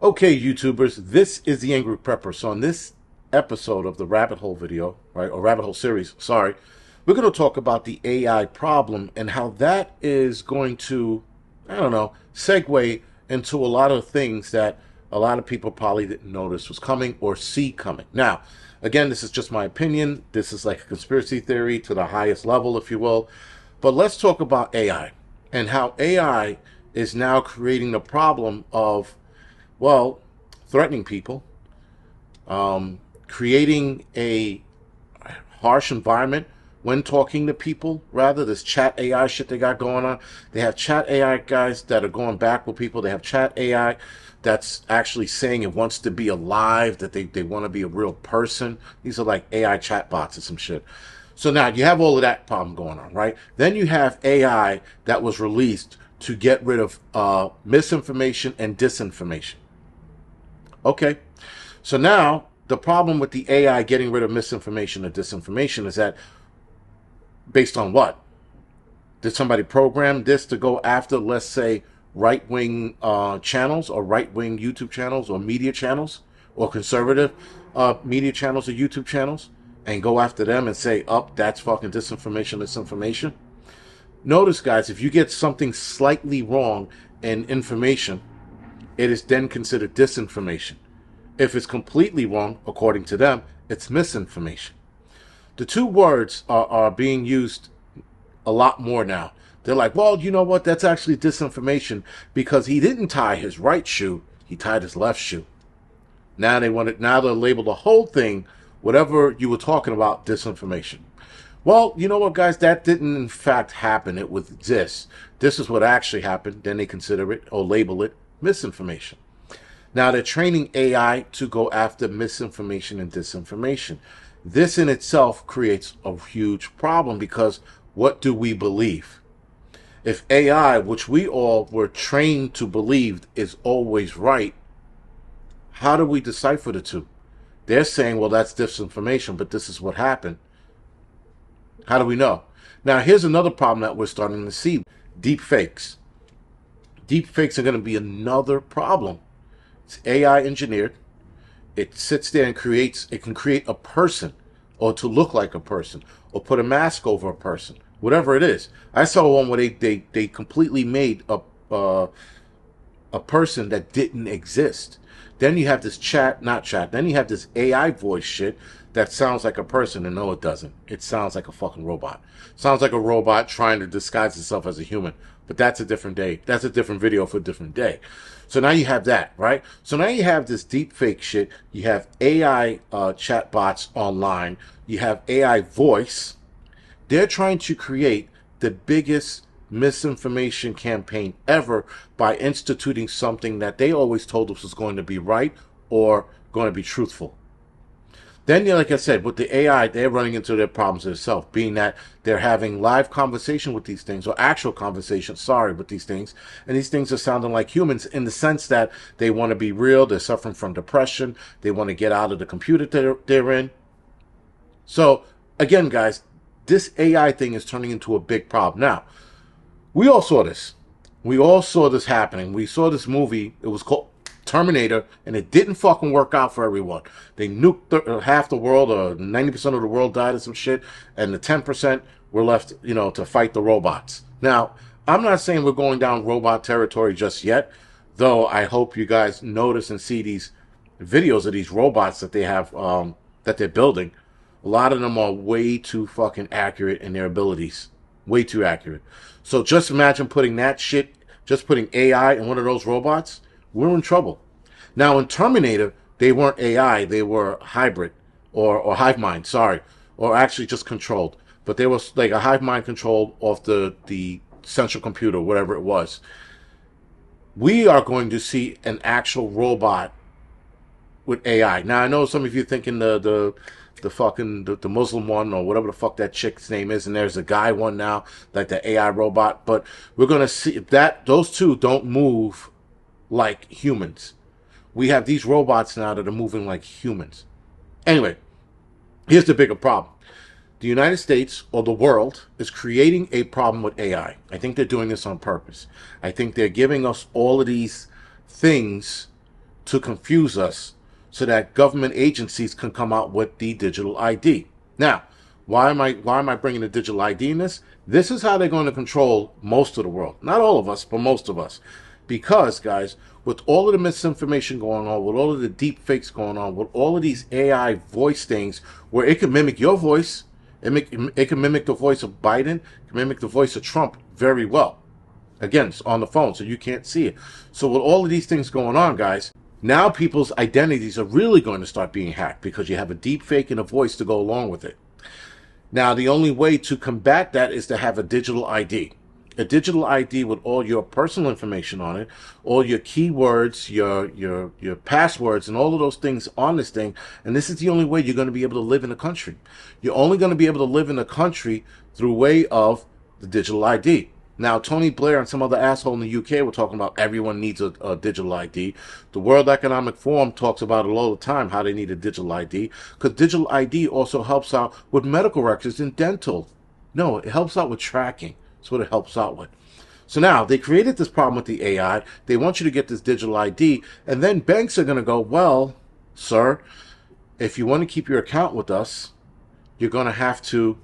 Okay, YouTubers, this is the Angryprepper. So on this episode of the rabbit hole video, right, or rabbit hole series, sorry, we're going to talk about the AI problem and how that is going to, I don't know, segue into a lot of things that a lot of people probably didn't notice was coming or see coming. Now, again, this is just my opinion. This is like a conspiracy theory to the highest level, if you will. But let's talk about AI and how AI is now creating the problem of, well, threatening people, creating a harsh environment when talking to people. Rather, this chat AI shit they got going on. They have chat AI guys that are going back with people. They have chat AI that's actually saying it wants to be alive, that they want to be a real person. These are like AI chat bots or some shit. So now you have all of that problem going on, right? Then you have AI that was released to get rid of misinformation and disinformation. Okay, so now the problem with the AI getting rid of misinformation and disinformation is that based on what? Did somebody program this to go after, let's say, right-wing channels or right-wing YouTube channels or media channels or conservative media channels or YouTube channels and go after them and say, oh, that's fucking disinformation? Notice, guys, if you get something slightly wrong in information, it is then considered disinformation. If it's completely wrong, according to them, it's misinformation. The two words are being used a lot more now. They're like, well, you know what? That's actually disinformation because he didn't tie his right shoe. He tied his left shoe. Now they want it. Now they'll label the whole thing, whatever you were talking about, disinformation. Well, you know what, guys? That didn't in fact happen. It was this. This is what actually happened. Then they consider it or label it misinformation. Now they're training AI to go after misinformation and disinformation. This in itself creates a huge problem because what do we believe? If AI, which we all were trained to believe is always right, how do we decipher the two? They're saying, well, that's disinformation, but this is what happened. How do we know? Now, here's another problem that we're starting to see. Deep fakes. Deep fakes are going to be another problem. It's AI engineered. It sits there and it can create a person or to look like a person or put a mask over a person, whatever it is. I saw one where they completely made a person that didn't exist. Then you have this then you have this AI voice shit that sounds like a person, and no, it doesn't. It sounds like a fucking robot. Sounds like a robot trying to disguise itself as a human. But that's a different day. That's a different video for a different day. So now you have that, right? So now you have this deep fake shit. You have AI chat bots online. You have AI voice. They're trying to create the biggest misinformation campaign ever by instituting something that they always told us was going to be right or going to be truthful. Then, like I said, with the AI, they're running into their problems themselves, being that they're having live conversation with these things, or actual conversation, with these things. And these things are sounding like humans in the sense that they want to be real, they're suffering from depression, they want to get out of the computer they're in. So, again, guys, this AI thing is turning into a big problem. Now, we all saw this. We all saw this happening. We saw this movie. It was called Terminator, and it didn't fucking work out for everyone. They nuked half the world, or 90% of the world died of some shit, and the 10% were left, to fight the robots. Now, I'm not saying we're going down robot territory just yet, though I hope you guys notice and see these videos of these robots that they have, that they're building. A lot of them are way too fucking accurate in their abilities. Way too accurate. So just imagine putting that shit, just putting AI in one of those robots. We're in trouble. Now, in Terminator, they weren't AI. They were hybrid or hive mind, or actually just controlled. But they were like a hive mind controlled off the central computer, whatever it was. We are going to see an actual robot with AI. Now, I know some of you thinking the Muslim one or whatever the fuck that chick's name is, and there's a guy one now, like the AI robot. But we're going to see that those two don't move like humans. We have these robots now that are moving like humans. Anyway, here's the bigger problem. The United States or the world is creating a problem with AI. I think they're doing this on purpose. I think they're giving us all of these things to confuse us so that government agencies can come out with the digital ID. Now, why am I bringing the digital ID in this? This is how they're going to control most of the world. Not all of us, but most of us. Because, guys, with all of the misinformation going on, with all of the deep fakes going on, with all of these AI voice things where it can mimic your voice, it can mimic the voice of Biden, it can mimic the voice of Trump very well. Again, it's on the phone, so you can't see it. So with all of these things going on, guys, now people's identities are really going to start being hacked because you have a deep fake and a voice to go along with it. Now, the only way to combat that is to have a digital ID. A digital ID with all your personal information on it, all your keywords, your passwords, and all of those things on this thing. And this is the only way you're going to be able to live in the country. You're only going to be able to live in the country through way of the digital ID. Now, Tony Blair and some other asshole in the UK were talking about everyone needs a digital ID. The World Economic Forum talks about it all the time, how they need a digital ID. Because digital ID also helps out with medical records and dental. No, it helps out with tracking. That's what it helps out with. So now, they created this problem with the AI. They want you to get this digital ID. And then banks are going to go, well, sir, if you want to keep your account with us, you're going to have to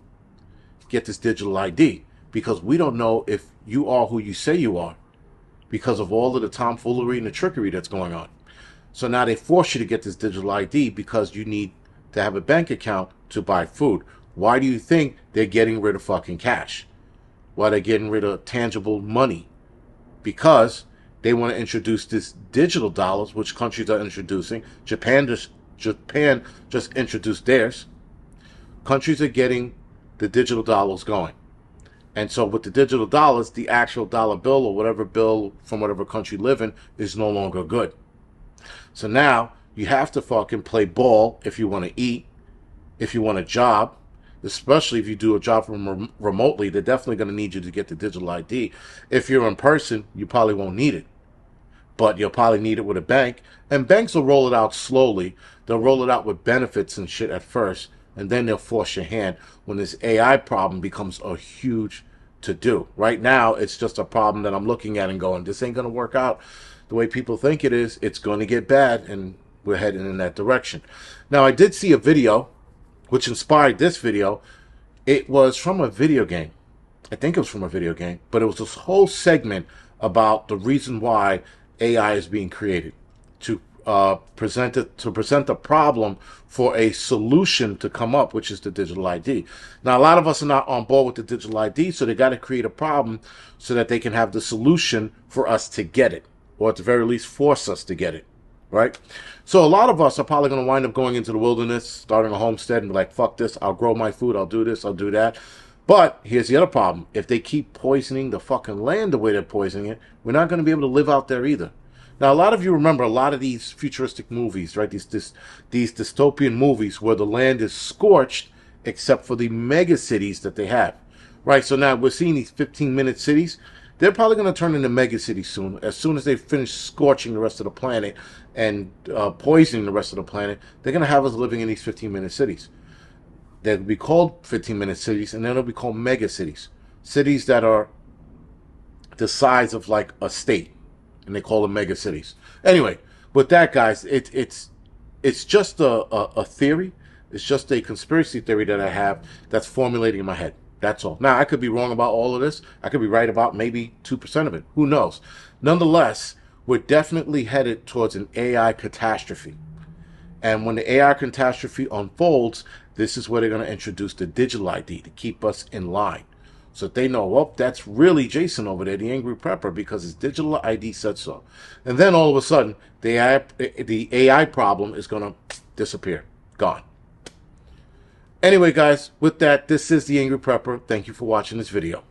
get this digital ID. Because we don't know if you are who you say you are because of all of the tomfoolery and the trickery that's going on. So now they force you to get this digital ID because you need to have a bank account to buy food. Why do you think they're getting rid of fucking cash? Why they're getting rid of tangible money? Because they want to introduce this digital dollars, which countries are introducing. Japan just introduced theirs. Countries are getting the digital dollars going. And so with the digital dollars, the actual dollar bill or whatever bill from whatever country you live in is no longer good. So now you have to fucking play ball if you want to eat, if you want a job, especially if you do a job from remotely. They're definitely going to need you to get the digital ID. If you're in person, you probably won't need it. But you'll probably need it with a bank. And banks will roll it out slowly. They'll roll it out with benefits and shit at first. And then they'll force your hand when this AI problem becomes a huge to-do. Right now, it's just a problem that I'm looking at and going, this ain't going to work out the way people think it is. It's going to get bad, and we're heading in that direction. Now, I did see a video which inspired this video. It was from a video game. I think it was from a video game. But it was this whole segment about the reason why AI is being created to present the problem for a solution to come up, which is the digital ID. Now, a lot of us are not on board with the digital ID, so they got to create a problem so that they can have the solution for us to get it, or at the very least force us to get it, right? So a lot of us are probably going to wind up going into the wilderness, starting a homestead, and be like, fuck this, I'll grow my food, I'll do this, I'll do that. But here's the other problem. If they keep poisoning the fucking land the way they're poisoning it, we're not going to be able to live out there either. Now, a lot of you remember a lot of these futuristic movies, right? These dystopian movies where the land is scorched except for the mega cities that they have, right? So now we're seeing these 15-minute cities. They're probably going to turn into mega cities soon. As soon as they finish scorching the rest of the planet and poisoning the rest of the planet, they're going to have us living in these 15-minute cities. They'll be called 15-minute cities, and then they'll be called mega cities. Cities that are the size of like a state. And they call them mega cities. Anyway, with that, guys, it's just a theory. It's just a conspiracy theory that I have that's formulating in my head. That's all. Now, I could be wrong about all of this. I could be right about maybe 2% of it. Who knows? Nonetheless, we're definitely headed towards an AI catastrophe. And when the AI catastrophe unfolds, this is where they're going to introduce the digital ID to keep us in line. So they know, well, that's really Jason over there, the Angry Prepper, because his digital ID said so. And then all of a sudden, the AI problem is going to disappear. Gone. Anyway, guys, with that, this is the Angry Prepper. Thank you for watching this video.